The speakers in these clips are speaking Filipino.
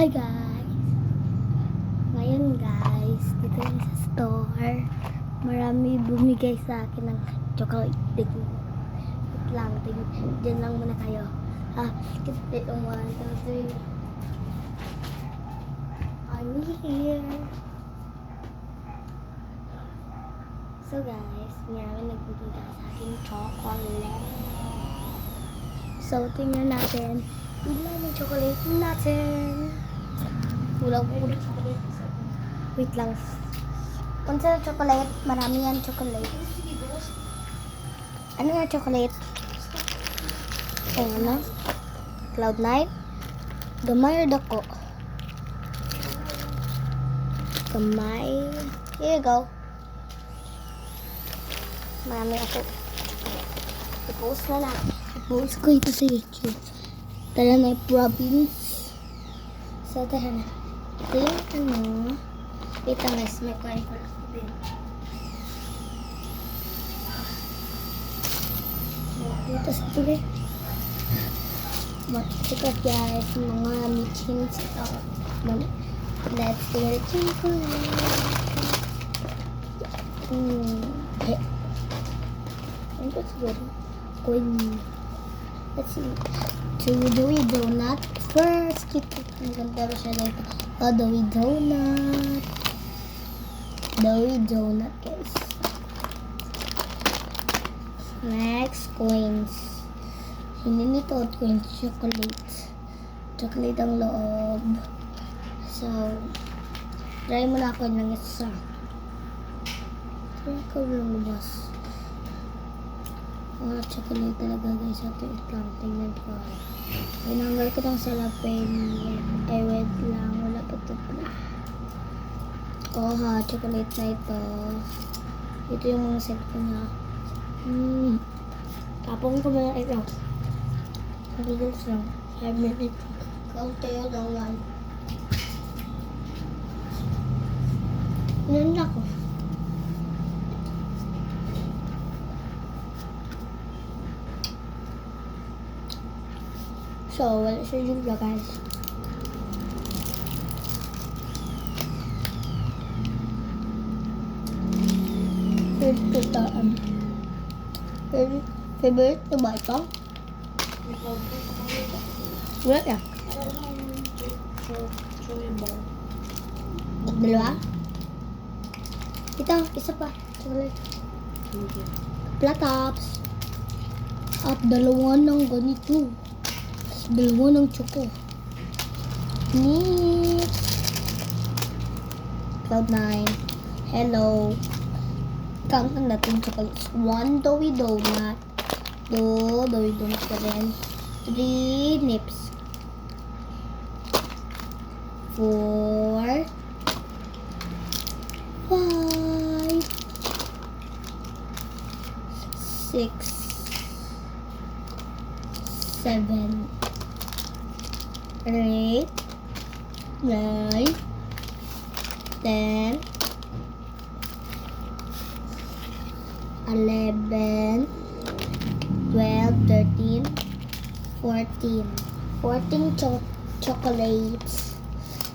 Hi guys! Ngayon guys, dito lang sa store. Marami bumigay sa akin ng chocolate. Wait lang, dyan lang muna tayo. Ito 1, 2, 3. I'm here. So guys, marami nagbibigay sa akin chocolate. So tingnan natin. Ilan yung chocolate natin? Wait lang. Kung sa chocolate, marami yan chocolate. Ano nga chocolate? Ano? Cloud9? Gamay or dako? Gamay. Here you go. Marami ako. I-post na lang. I-post ko ito sa YouTube. Tara na province. So, tara na. Ito yung ano. Wait lang guys, may kain ko lang din. Dito sa tuloy. Ito guys, mga michins ito. Let's do it. Ano ba siguro? Coin. Let's see. Dewy donut. First, ang ganda ba siya dito? Dewy donut. Dewy donut, guys. Next, coins. Hindi nito coins, chocolate. Chocolate ang loob. So, try mo na ako ng isa. Try ko lumabas. Mga chocolate talaga guys. Ito lang. Tingnan ko. Pinanggal ko ng salapin. Ay, wait lang. Wala pa ito pala. Chocolate na ito. Ito yung mga set ko na. Tapong ko muna ito. Noodles lang. 5 minutes. Kaunti lang yan. Yan ako. So, wala siya yung guys. Favorite na ba ito? Wala ya? Dalawa? Ito, isa pa. Platops. At dalawa ng ganito. Dalawa ng choco. Next. Cloud9. Hello. Count na natin chocolates. 1 Dewy donut. 2 Dewy donut pa rin. 3 nips. 4 5 6 7 8 9 10 11 12 13 14 chocolates.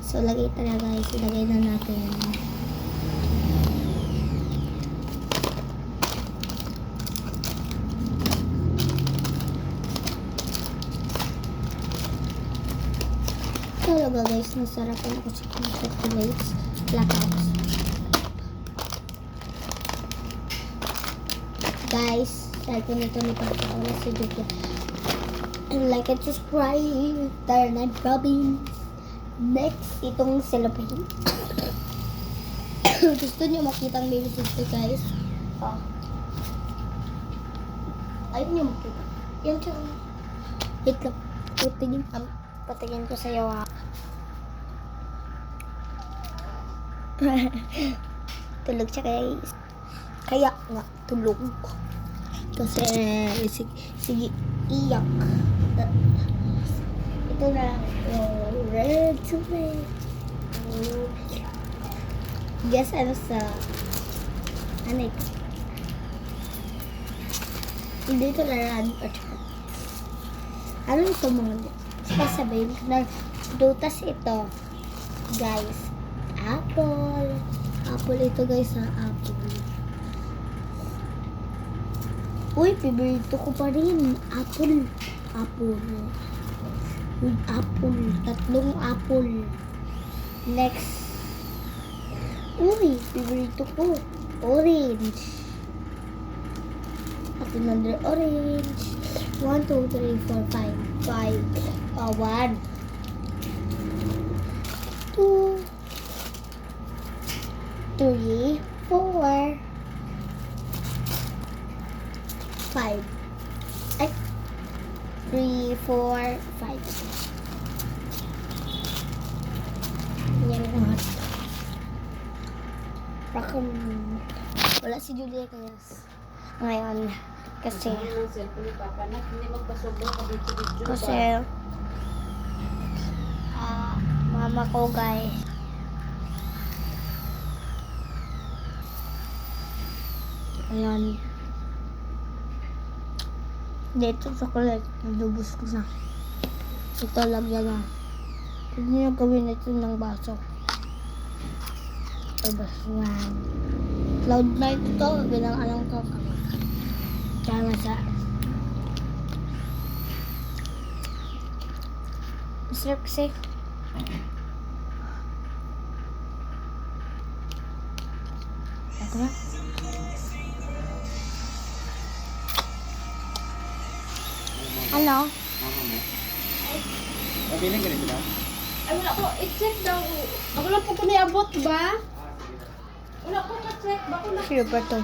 So lagay na guys, ilagay na natin. Talaga guys, nasarapan ako sa chocolates. Blackouts. Guys, share ko nito ni Papa. Wala si Julia. Like and subscribe. Tara Robin. Next, itong cellophane. Gusto niyo makita ang baby sister guys? Ayun niyo makita. Yan siya. Wait lang. Patingin ko sa'yo ha. Tulog siya guys. Kaya nga tulog. Kasi sige iyak. Ito na red to red. Guess ano sa ano ito? Hindi ito laran. Ano ito mga sasabihin na Prutas ito. Guys, apple. Apple ito guys ha, apple. Uy, favorito ko pa rin. Apple. Apple. With apple. Tatlong apple. Next. Uy, favorito ko. Orange. At another orange. 1, 2, 3, 4, 5. 1. 2. 3, 4. 5. Ay. 3, 4, 5. Yan lahat. Rakam. Wala si Julia kaya ngayon. Kasi mama ko guys. Ayan. Dito chocolate. Nalubos ko na. Ito lagyan na. Pwede nyo gawin ito ng baso. Ay baso yan. Cloud night ito. Bilang alam ko kama. Kaya sa masarap kasi. Ako na. Ano? Pabiling ka rin sila? Ay, wala ko. I-check daw. Ako lang po ko niabot ba? Wala ko ka-check. Bako na. Silver to.